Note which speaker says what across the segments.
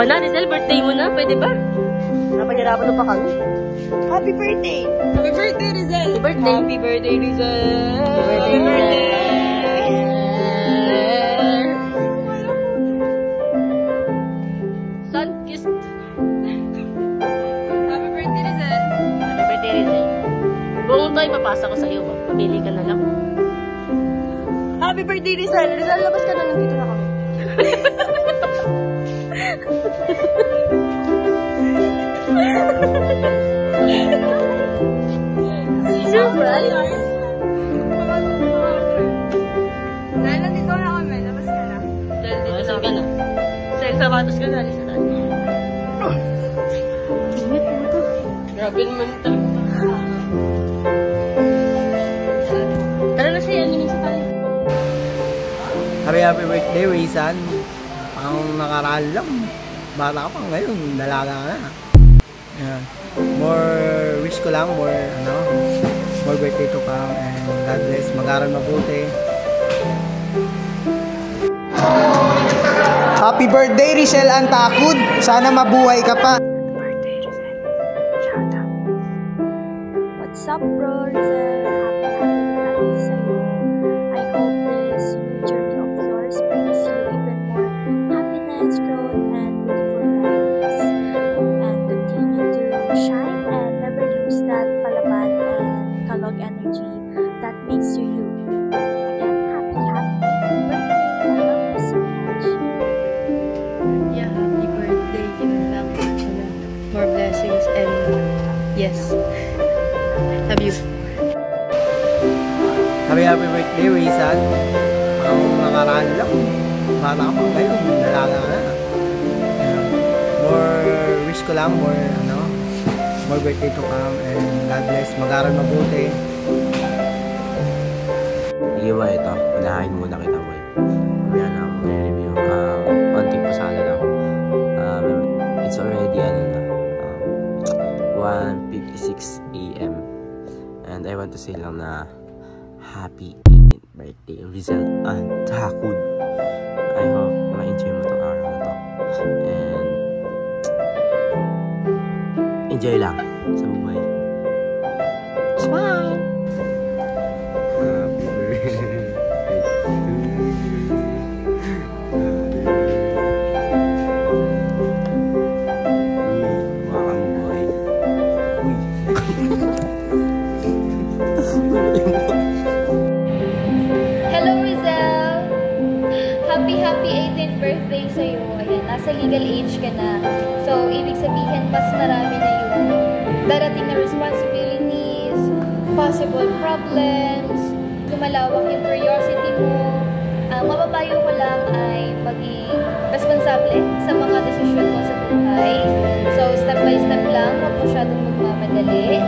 Speaker 1: na, Rizal, birthday mo na. Pwede ba? Napahirapan pa kami.
Speaker 2: Happy birthday!
Speaker 1: Happy birthday, Rizal! Happy birthday!
Speaker 2: Happy birthday, Rizal!
Speaker 1: Happy birthday! Sun-kissed.
Speaker 2: Happy birthday, Rizal!
Speaker 1: Happy birthday, Rizal. Buong tayo papasa ko sa'yo. Pamili ka na lang.
Speaker 2: Happy birthday, Rizal! Rizal, labas ka na. Nandito na kami.
Speaker 1: Surprise!
Speaker 2: Dahil nandito na kami. Labas ka na.
Speaker 1: Dahil dito saan ka na? Dahil sapatos ka na. Alis na tayo. Ingat mo to. Grabe naman talaga. Tara na siya. Aminin sa tayo.
Speaker 3: Happy birthday, Rizal. Ang nakaraan lang. Bata ka pa ngayon. Dalaga ka na. Yeah. More wish ko lang. More birthday to come. And God bless. Mag-aral mabuti.
Speaker 4: Happy birthday, Rizal Antakud. Sana mabuhay ka pa.
Speaker 5: Birthday, Rizal. Shout out. What's up, bro, Rizal? Happy sa'yo. I hope this new journey of yours brings you even more happiness, growth, and beautiful memories. And continue to shine and never lose that palaban and kalog energy that makes you you. Again, happy birthday. I love you so much.
Speaker 6: Yeah, happy birthday. Yun lang. More blessings and yes. Love you.
Speaker 3: Happy birthday, Rizal. Ang nakaraan lang. Bata ka pa ngayon. Dalaga ka na. Yeah. More wish ko lang. More birthday to come. And God bless. Mag-aral mabuti.
Speaker 7: Sige ba ito? Unahin muna kita, boy. Mamaya na ako mag-review. Konting pasada lang. It's already 1:56 AM. And I want to say lang na happy 18th birthday, Rizal Antakud. I hope ma-enjoy mo itong araw na to. And enjoy lang sa buhay. Smile! Happy birthday to you. Wakang boy.
Speaker 8: Hello, Rizal! Happy 18th birthday sa'yo. Ayan, nasa legal age ka na. So, ibig sabihin, mas marami na yung darating na responsibilities, possible problems, lumalawak yung curiosity mo. Ang mapapayo ko lang ay maging responsable sa mga desisyon mo sa buhay. So, step by step lang, huwag masyadong magmamadali.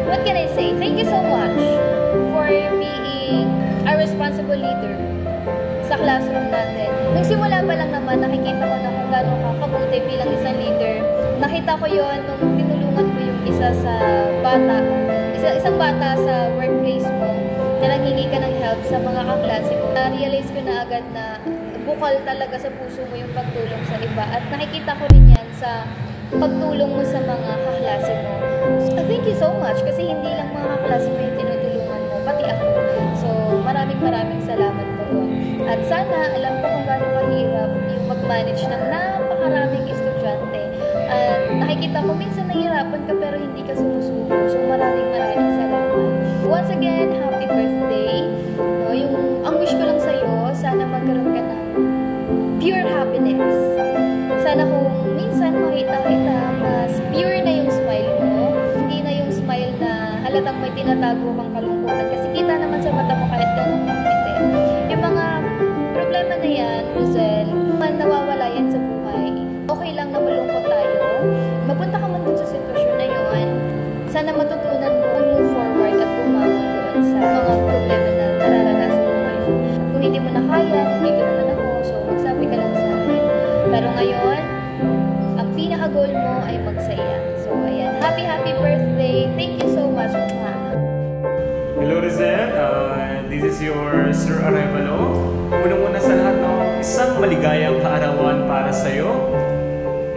Speaker 8: What can I say? Thank you so much for being a responsible leader sa classroom natin. Nung simula pa lang naman, nakikita ko na kung gano'n ka kabuti bilang isang leader. Nakita ko yon nung tinulungan mo yung isang bata sa workplace mo na nanghingi ka ng help sa mga kaklase mo. Na-realize ko na agad na bukal talaga sa puso mo yung pagtulong sa iba. At nakikita ko rin yan sa pagtulong mo sa mga kaklase mo. So, thank you so much kasi hindi lang mga kaklase mo yung tinutulungan mo, pati ako. So, maraming salamat po. At sana, alam ko kung gaano kahirap yung mag-manage ng napakaraming estudyante. At nakikita ko minsan nahihirapan ka pero hindi ka sumusuko. So, maraming salamat. Once again, happy birthday. No, ang wish ko lang sa'yo, sana magkaroon ka ng pure happiness. Sana kung minsan makita kita, mas pure na yung smile mo. Hindi na yung smile na halatang may tinatago kang kalungkutan. Kasi kita naman sa mata mo kahit gano'ng kumite. Yung mga problema na yan, Rizal, nawawala yan sa buhay. Okay lang na malungkot tayo. Mapunta ka man dun sa sitwasyon na yun. Sana matutunan mo move forward at bumangon doon sa mga problema na nararanasan mo ngayon. Kung hindi mo na kaya, nandito naman ako. So, magsabi ka lang sa akin. Pero ngayon, ang pinaka-goal mo ay magsaya. So, ayan. Happy birthday. Thank you so much, Ma.
Speaker 9: Hello, Rizal. This is your Sir Arevalo. Unang-una sa lahat, isang maligayang kaarawan para sa'yo.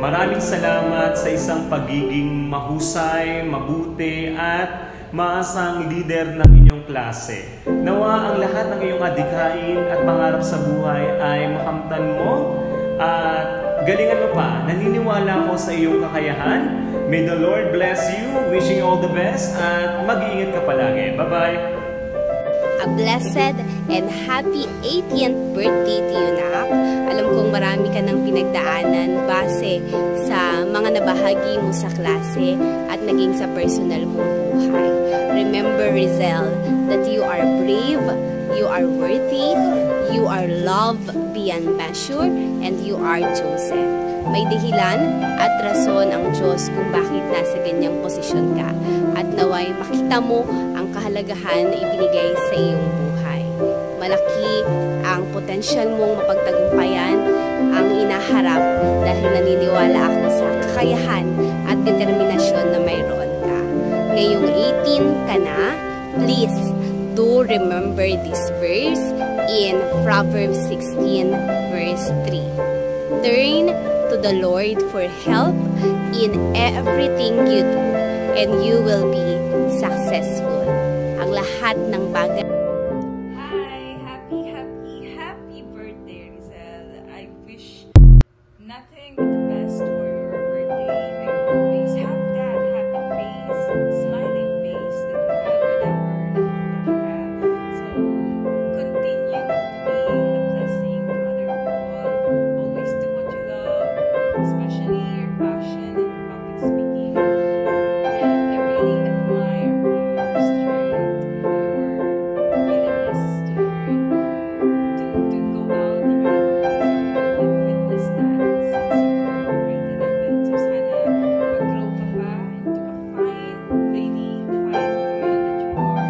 Speaker 9: Maraming salamat sa isang pagiging mahusay, mabuti at maasang leader ng inyong klase. Nawa ang lahat ng iyong adhikain at pangarap sa buhay ay makamtan mo at galingan mo pa. Naniniwala ako sa iyong kakayahan. May the Lord bless you. Wishing you all the best at mag-iingat ka palagi. Bye-bye!
Speaker 10: A blessed and happy 18th birthday to you, Nak. Alam kong marami ka ng pinagdaanan base sa mga nabahagi mo sa klase at naging sa personal mong buhay. Remember, Rizel, that you are brave, you are worthy, you are loved beyond measure, and you are chosen. May dahilan at rason ang Diyos kung bakit nasa ganyang posisyon ka at naway makita mo ang kahalagahan na ibinigay sa iyong buhay. Malaki ang potensyal mong mapagtagumpayan ang inaharap dahil naniniwala ako sa kakayahan at determinasyon na mayroon ka. Ngayong 18 ka na, please do remember this verse in Proverbs 16 verse 3. Turn to the Lord for help in everything you do, and you will be successful. Ang lahat ng bagay.
Speaker 11: Hi! Happy birthday, Rizel. I wish nothing but the best for your birthday. May you always have that happy face, smiling face that you have whenever nakikita kita. So, continue to be a blessing to other people. Always do what you love, especially your passion in public speaking. And I really admire your strength, your willingness to learn, to go out in your comfort zone. I've witnessed that since you were grade 11. So sana mag-grow ka pa into a fine lady, fine woman that you are.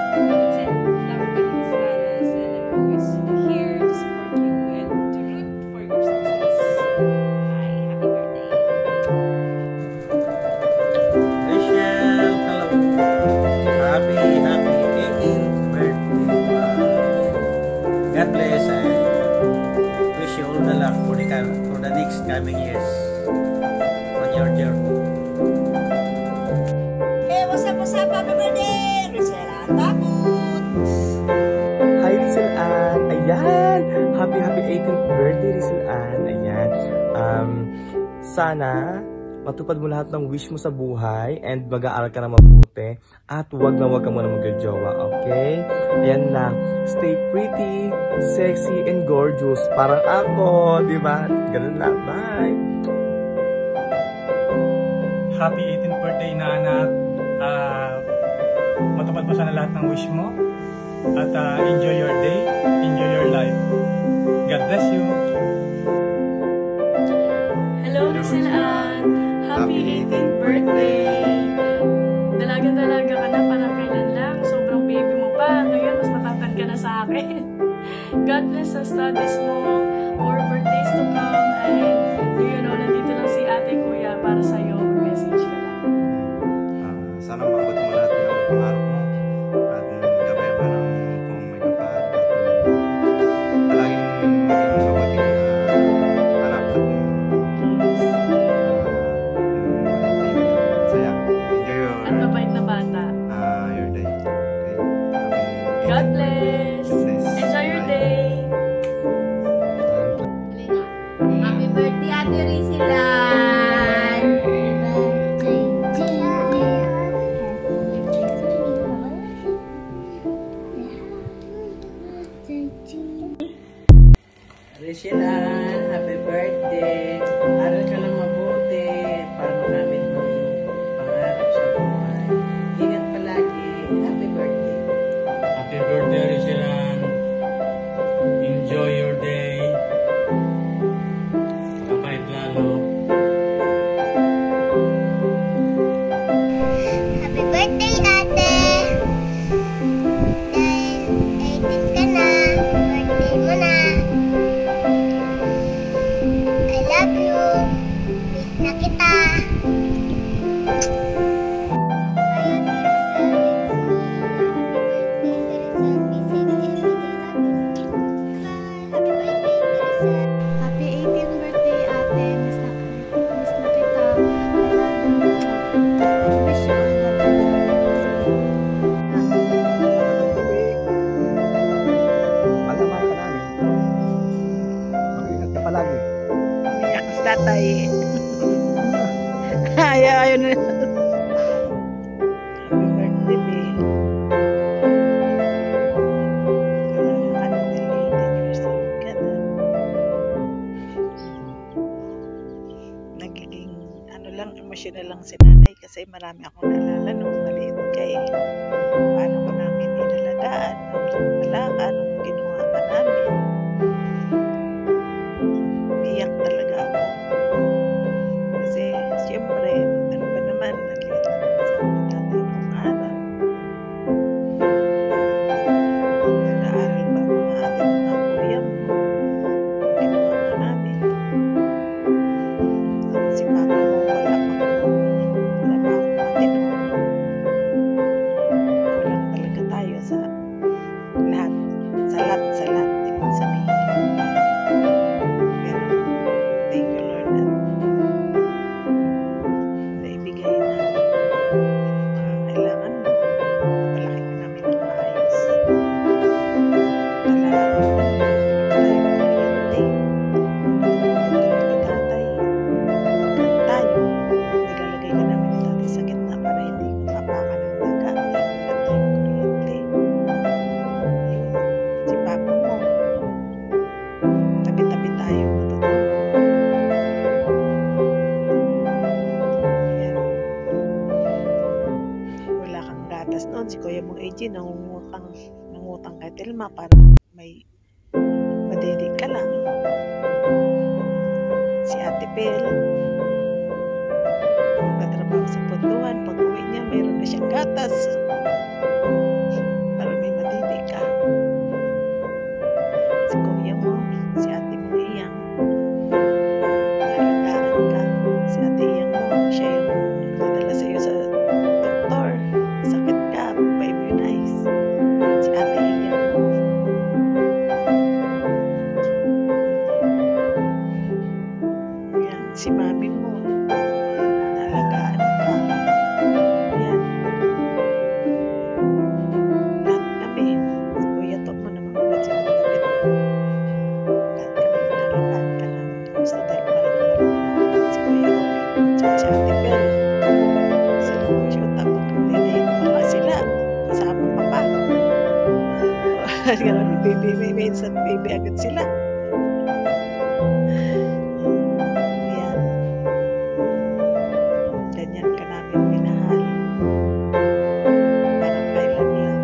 Speaker 11: And that's it. Love ka ni Miss Anas, and I'm always here to support you and to root for your success. Hi, happy birthday.
Speaker 3: Rachel, hello. Happy 18th birthday. God bless and wish you all the luck for the next coming years on your journey.
Speaker 2: Hey, what's up? Happy birthday! Rizel Antakud!
Speaker 7: Hi, Rizal Ann! Ayan! Happy 18th birthday, Rizal Ann! Ayan. Sana matupad mo lahat ng wish mo sa buhay and mag-aaral ka na mabuti at wag na wag ka muna mag-jowa, okay? Ayan lang. Stay pretty, sexy, and gorgeous. Parang ako, di ba? Ganun lang. Bye!
Speaker 12: Happy 18th birthday na anak. Matupad mo sana lahat ng wish mo. At enjoy your day, enjoy your life. God bless you.
Speaker 13: Hello, Rizal Ann. Happy 18th birthday. Dalaga-dalaga ka na, parang kailan lang. Sobrang baby mo pa. Ngayon, mas matatanda ka na sa akin. God bless sa studies mo. More birthdays to come. And, you know, nandito lang si ate, kuya, para sa'yo. Message ka lang.
Speaker 14: Sana maabot mo lahat ng pangarap mo. At gabayan ka ng kung may kapal. At palaging maging mabuting anak at saya. Enjoy your
Speaker 13: At mabait na bata.
Speaker 14: your day. Okay?
Speaker 13: God bless. Enjoy your day.
Speaker 10: Happy birthday, Ate Rizilan!
Speaker 3: Rachel, happy birthday. Aral ka lang mabuti para makamit mo yung pangarap sa buhay. Ingat palagi. Happy birthday.
Speaker 12: Happy birthday, Rizelan. Enjoy your day. Kapait lalo.
Speaker 15: Happy birthday, ate! Dahil 18 ka na, birthday mo na.
Speaker 16: tatay. Ayaw na. Emotional lang si nanay kasi marami akong naalala nung maliit ka eh. Paano ko namin inalagaan, wala ka, anong ginawa ka namin. Iyak talaga ako. Kasi siyempre, ano ba naman, naliit lang sa tatay nung araw. Nag-aaral ba mga ating mga kuya mo? Ginawa ka namin. Si Papa mo wala pa. Si Kuya mong AJ nangungutang kay Telma para may madidig ka lang. Si Ate Pel nagtatrabaho sa punduhan, pag uwi niya meron na siyang gatas para may madidig ka. Si Kuya mo, si Ate mong Iyang nalagaan ka. Si Ate Iyang mo, siya yung nagdadala sa iyo sa doktor. Sakit ka, pa-immunize. Si Ate Iyang mo. Yan, si Mami mo. Nalagaan ka. Yan. Lahat kami. Si Kuya Tom mo naman ulit siya ng damit. Lahat kami nalagaan ka namin. Gusto dahil mahal namin. Si Kuya Rocky. Si Ate Bell. Sila mo siya tapos nilihit pa sila. Kasama pa pa. Minsan baby agad sila. Yan. Ganyan ka namin minahal. Parang kailan lang.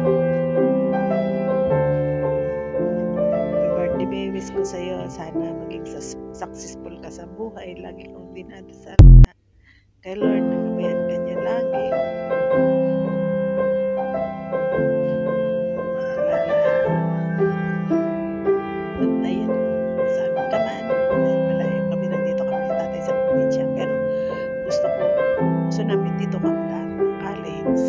Speaker 16: Happy birthday babies ko sa'yo. Sana maging successful ka sa buhay. Lagi kong dinadasal na kay Lord, nagabayan ka niya lagi. Bantayan saan ka man. Dahil malayo kami, nandito kami ni tatay sa probinsya. Pero gusto namin dito ka mag-aaral ng college.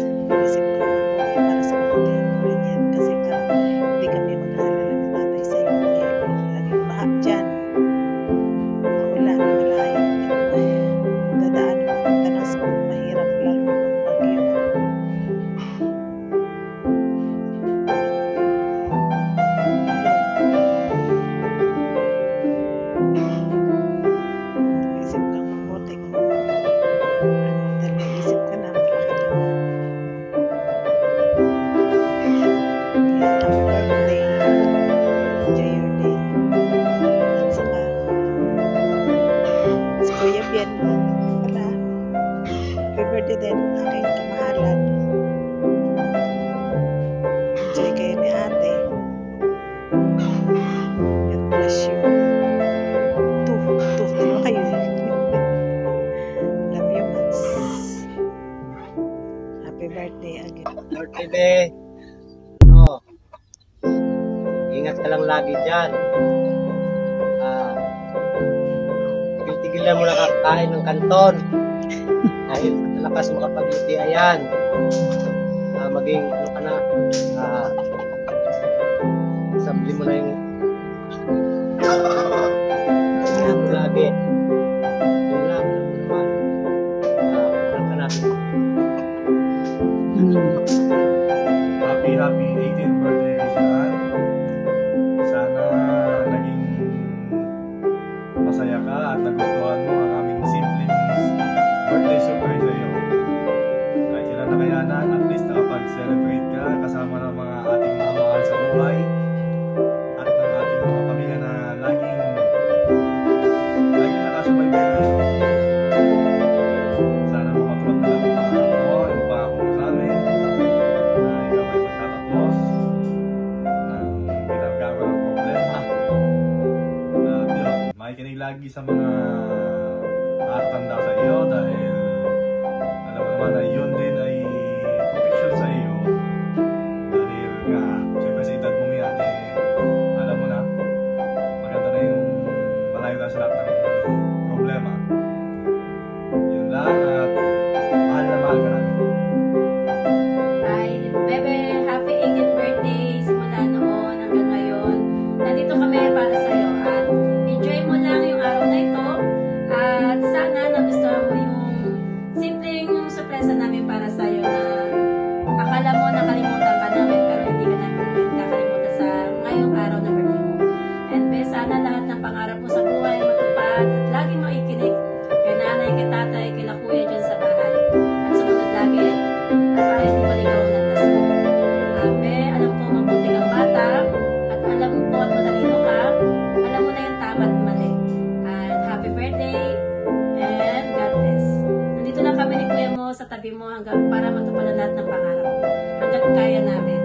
Speaker 16: Isip ko na para sa kabutihan mo rin yan. Kasi para hindi kami mag-aalala ni tatay sa iyo. Laging baha dyan. Maulan, malayo. Dadaan punta ng school, mahirap lalo na pag-bagyo. Isip kang mabuti kung dahil may isip ka na, malaki ka na. Happy birthday. Enjoy your day. At saka si Kuya Bien pala, happy birthday din aking kamahalan. Enjoy kayo ni ate. God bless you. Dalawa kayo eh. Love you much. Happy birthday again.
Speaker 3: Birthday be. No. Ingat ka lang lagi dyan. Tigilan mo na kakain ng kanton. Dahil malakas mo kapag UTI yan. Maging ano ka na. Sabli mo na yung lagi. Yung lang naman. Ano ka na.
Speaker 9: Happy 18th birthday, Rizal. Sana naging masaya ka at nagustuhan mo
Speaker 17: lagi sa mga nakakatanda sa iyo dahil alam mo naman na yun din ay protection sa iyo. Dahil nga, siyempre sa edad mo yan, alam mo na, maganda na yung malayo ka sa lahat ng problema. Yun lang at mahal na mahal ka namin.
Speaker 18: Ay, Bebe, happy 18th birthday simula noon hanggang ngayon. Nandito kami para sa'yo at enjoy mo lang yung araw na ito at sana nagustuhan mo yung simpleng sorpresa namin para sa'yo na akala mo nakalimutan ka namin pero hindi ka namin kakalimutan sa ngayong araw na birthday mo. And be, sana lahat ng pangarap mo sa buhay matupad at laging makikinig kay nanay, kay tatay, kay kuya dyan sa bahay. At sumunod lagi at para hindi maligaw ng tas mo. Be, alam ko mabuti kang bata at alam ko at matalino ka. Alam mo na yung tama at mali. And happy birthday and God bless. Nandito lang kami ni kuya mo sa tabi mo hanggang para matupad ang lahat ng pangarap mo. Hanggang kaya namin.